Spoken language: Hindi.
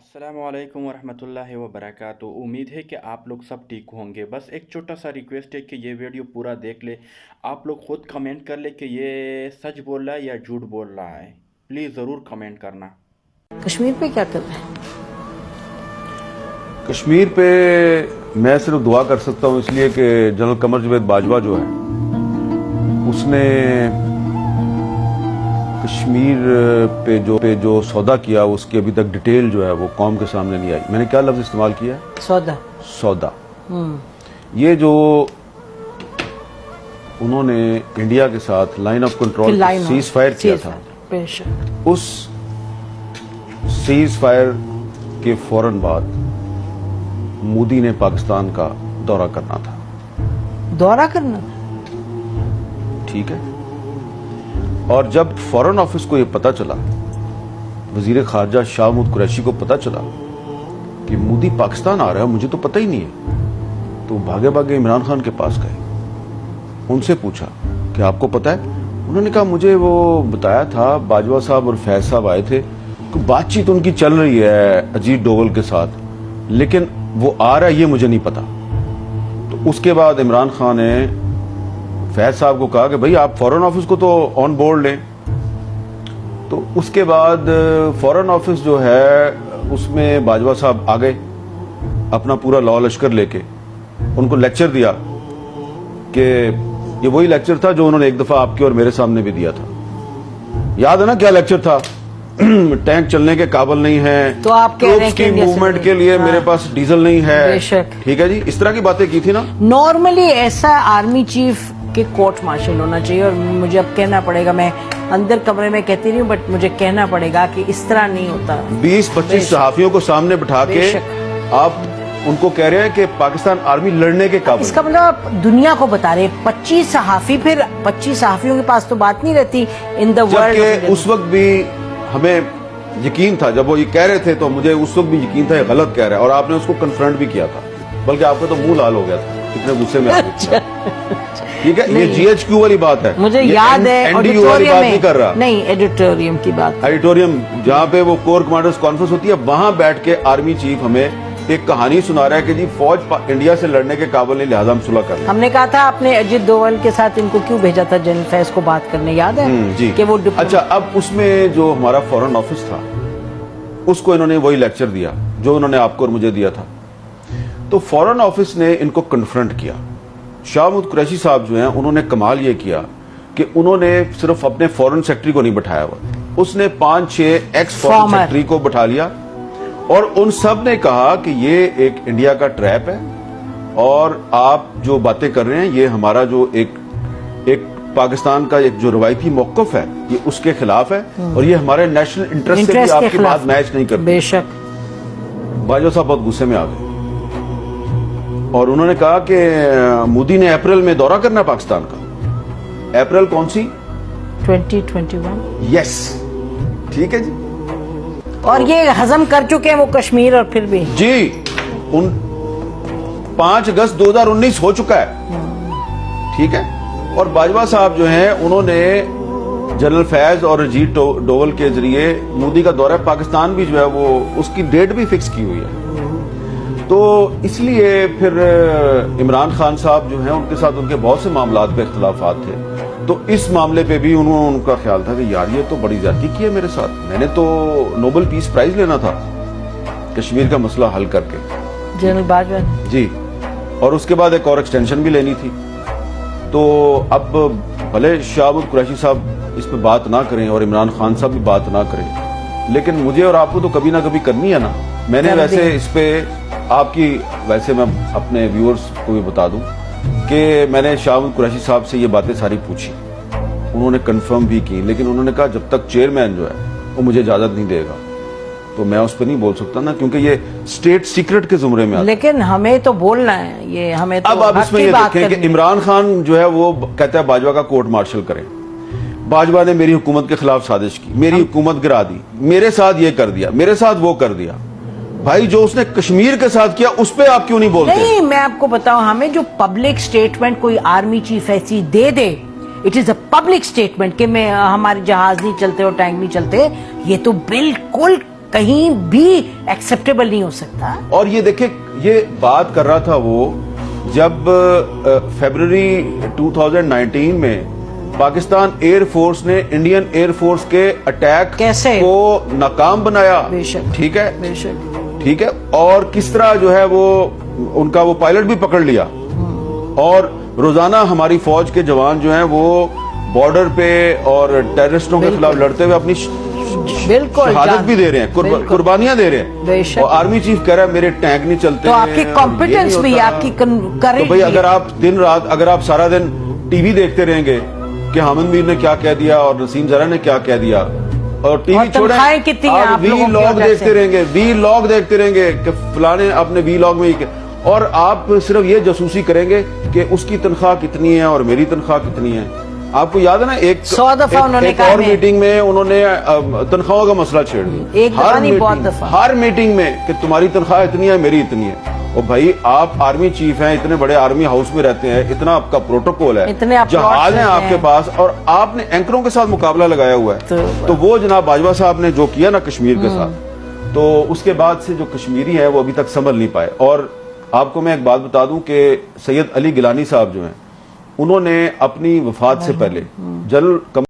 अस्सलामुअलैकुम वरहमतुल्लाहि वबरकातुहू। उम्मीद है कि आप लोग सब ठीक होंगे। बस एक छोटा सा रिक्वेस्ट है कि ये वीडियो पूरा देख ले। आप लोग ख़ुद कमेंट कर ले कि ये सच बोल रहा है या झूठ बोल रहा है। प्लीज़ ज़रूर कमेंट करना। कश्मीर पे क्या कर रहे हैं? कश्मीर पे मैं सिर्फ दुआ कर सकता हूँ, इसलिए कि जनरल कमर जावेद बाजवा जो है उसने कश्मीर पे जो सौदा किया उसकी अभी तक डिटेल जो है वो कौम के सामने नहीं आई। मैंने क्या लफ्ज इस्तेमाल किया है? सौदा। ये जो उन्होंने इंडिया के साथ line of control cease fire किया था, उस सीज फायर के फौरन बाद मोदी ने पाकिस्तान का दौरा करना था। ठीक है। और जब फॉरेन ऑफिस को यह पता चला, वजीर खारजा शाह महमूद कुरैशी को पता चला कि मोदी पाकिस्तान आ रहा है, मुझे तो पता ही नहीं है, तो भागे भागे इमरान खान के पास गए। उनसे पूछा कि आपको पता है? उन्होंने कहा मुझे वो बताया था, बाजवा साहब और फैज साहब आए थे, तो बातचीत उनकी चल रही है अजीत डोवल के साथ, लेकिन वो आ रहा है ये मुझे नहीं पता। तो उसके बाद इमरान खान ने फैज साहब को कहा कि भाई आप फॉरेन ऑफिस को तो ऑन बोर्ड लें। तो उसके बाद फॉरेन ऑफिस जो है उसमें बाजवा साहब आ गए अपना पूरा लॉ लश्कर लेके। उनको लेक्चर दिया कि ये वही लेक्चर था जो उन्होंने एक दफा आपके और मेरे सामने भी दिया था। याद है ना क्या लेक्चर था? टैंक चलने के काबिल नहीं है, तो आप कह रहे हैं कि मूवमेंट के लिए मेरे पास डीजल नहीं है। ठीक है जी, इस तरह की बातें की थी ना। नॉर्मली ऐसा आर्मी चीफ के कोर्ट मार्शल होना चाहिए। और मुझे अब कहना पड़ेगा, मैं अंदर कमरे में कहती नहीं हूँ, बट मुझे कहना पड़ेगा कि इस तरह नहीं होता। 20-25 सहाफियों को सामने बिठा के आप उनको कह रहे हैं कि पाकिस्तान आर्मी लड़ने के काबिल। इसका मतलब आप दुनिया को बता रहे 25 सहाफी, फिर 25 सहाफियों के पास तो बात नहीं रहती इन द वर्ल्ड। उस वक्त भी हमें यकीन था, जब वो ये कह रहे थे तो मुझे उस वक्त भी यकीन था ये गलत कह रहा है, और आपने उसको कन्फ्रंट भी किया था, बल्कि आपका तो मुंह लाल हो गया था, कितने गुस्से में आ गए थे। ठीक है, ये GHQ वाली बात है, मुझे याद है। NDU वाली बात नहीं कर रहा, नहीं, एडिटोरियम की बात। एडिटोरियम जहाँ पे वो कोर कमांडर्स कॉन्फ्रेंस होती है, वहां बैठ के आर्मी चीफ हमें एक कहानी सुना रहा है कि जी फौज इंडिया से लड़ने के काबिल नहीं, लिहाजा हम सुलह कर रहे हैं। हमने कहा था आपने अजीत डोवल के साथ इनको क्यों भेजा था जनरल फैज को बात करने, याद है? जी। कि वो अच्छा, अब उसमें जो हमारा फॉरेन ऑफिस था उसको इन्होंने वही लेक्चर दिया जो उन्होंने आपको और मुझे दिया था। तो फॉरेन ऑफिस ने इनको कन्फ्रंट किया। शाह महमूद कुरैशी साहब जो हैं उन्होंने कमाल ये किया कि उन्होंने सिर्फ अपने फॉरेन सेक्रेटरी को नहीं बिठाया हुआ, उसने 5-6 एक्स फॉरेन सेक्रेटरी को बिठा लिया, और उन सब ने कहा कि ये एक इंडिया का ट्रैप है, और आप जो बातें कर रहे हैं ये हमारा जो एक पाकिस्तान का एक जो रवायती मौक़िफ़ है ये उसके खिलाफ है, और ये हमारे नेशनल इंटरेस्ट से भी आपकी बात मैच नहीं करती। बेशक। बाजवा साहब बहुत गुस्से में आ गए और उन्होंने कहा कि मोदी ने अप्रैल में दौरा करना पाकिस्तान का। अप्रैल कौन सी? 2021। यस, ठीक है जी। और ये हजम कर चुके हैं वो कश्मीर, और फिर भी जी 5 अगस्त 2019 हो चुका है। ठीक है। और बाजवा साहब जो हैं उन्होंने जनरल फैज और अजीत डोवल के जरिए मोदी का दौरा पाकिस्तान भी जो है वो उसकी डेट भी फिक्स की हुई है। तो इसलिए फिर इमरान खान साहब जो हैं उनके साथ उनके बहुत से मामलात पे इख्तिलाफात थे, तो इस मामले पे भी उनका ख्याल था कि यार ये तो बड़ी ज्यादती की है मेरे साथ, मैंने तो नोबेल पीस प्राइज लेना था कश्मीर का मसला हल करके। जनरल बाजवा जी, और उसके बाद एक और एक्सटेंशन भी लेनी थी। तो अब भले शाह महमूद कुरैशी साहब इस पे बात ना करें और इमरान खान साहब भी बात ना करें, लेकिन मुझे और आपको तो कभी ना कभी करनी है ना। मैंने वैसे इस पे आपकी, वैसे मैं अपने व्यूअर्स को भी बता दूं कि मैंने शाह महमूद कुरैशी साहब से ये बातें सारी पूछी, उन्होंने कंफर्म भी की, लेकिन उन्होंने कहा जब तक चेयरमैन जो है वो मुझे इजाजत नहीं देगा तो मैं उस पर नहीं बोल सकता ना, क्योंकि ये स्टेट सीक्रेट के जुमरे में आता है। लेकिन हमें तो बोलना है, ये हमें तो अब आप इसमें ये देखें कि इमरान खान जो है वो कहता है बाजवा का कोर्ट मार्शल करें। बाजवा ने मेरी हुकूमत के खिलाफ साजिश की, मेरी हुकूमत गिरा दी, मेरे साथ ये कर दिया, मेरे साथ वो कर दिया। भाई जो उसने कश्मीर के साथ किया उस पे आप क्यों नहीं बोलते? नहीं, मैं आपको बताऊं, हमें जो पब्लिक स्टेटमेंट कोई आर्मी चीफ ऐसी दे दे, it is a public statement कि मैं हमारे जहाज नहीं चलते और टैंक नहीं चलते, ये तो बिल्कुल कहीं भी एक्सेप्टेबल नहीं हो सकता। और ये देखे, ये बात कर रहा था वो जब फरवरी 2019 में पाकिस्तान एयर फोर्स ने इंडियन एयर फोर्स के अटैक कैसे को नाकाम बनाया। बेशक, ठीक है, बेशक, ठीक है। और किस तरह जो है वो उनका वो पायलट भी पकड़ लिया, और रोजाना हमारी फौज के जवान जो हैं वो बॉर्डर पे और टेररिस्टों के खिलाफ लड़ते हुए अपनी बिल्कुल शहादत भी दे रहे हैं, कुर्बानियां दे रहे हैं। बेशक। और आर्मी चीफ कह रहा है मेरे टैंक नहीं चलते। तो आपकी कॉम्पिटेंस भी, आपकी तो भाई अगर आप दिन रात, अगर आप सारा दिन टीवी देखते रहेंगे कि हामिद मीर ने क्या कह दिया और नसीम जरा ने क्या कह दिया, और टीवी छोड़े आप वी लॉग देखते रहेंगे, वी लॉग देखते रहेंगे कि फलाने अपने वी लॉग में, और आप सिर्फ ये जासूसी करेंगे कि उसकी तनख्वाह कितनी है और मेरी तनख्वाह कितनी है। आपको याद है ना, एक 100 दफा उन्होंने एक कहा और मीटिंग में उन्होंने तनख्वाहों का मसला छेड़ दिया। एक दफा नहीं, बहुत दफा। हर मीटिंग में कि तुम्हारी तनख्वाह इतनी है, मेरी इतनी है। और भाई आप आर्मी चीफ हैं, इतने बड़े आर्मी हाउस में रहते हैं, इतना आपका प्रोटोकॉल है, इतने आप जहाज हैं आपके पास, और आपने एंकरों के साथ मुकाबला लगाया हुआ है। तो वो जनाब बाजवा साहब ने जो किया ना कश्मीर के साथ, तो उसके बाद से जो कश्मीरी है वो अभी तक संभल नहीं पाए। और आपको मैं एक बात बता दूं कि सैयद अली गिलानी साहब जो हैं, उन्होंने अपनी वफात से पहले जनरल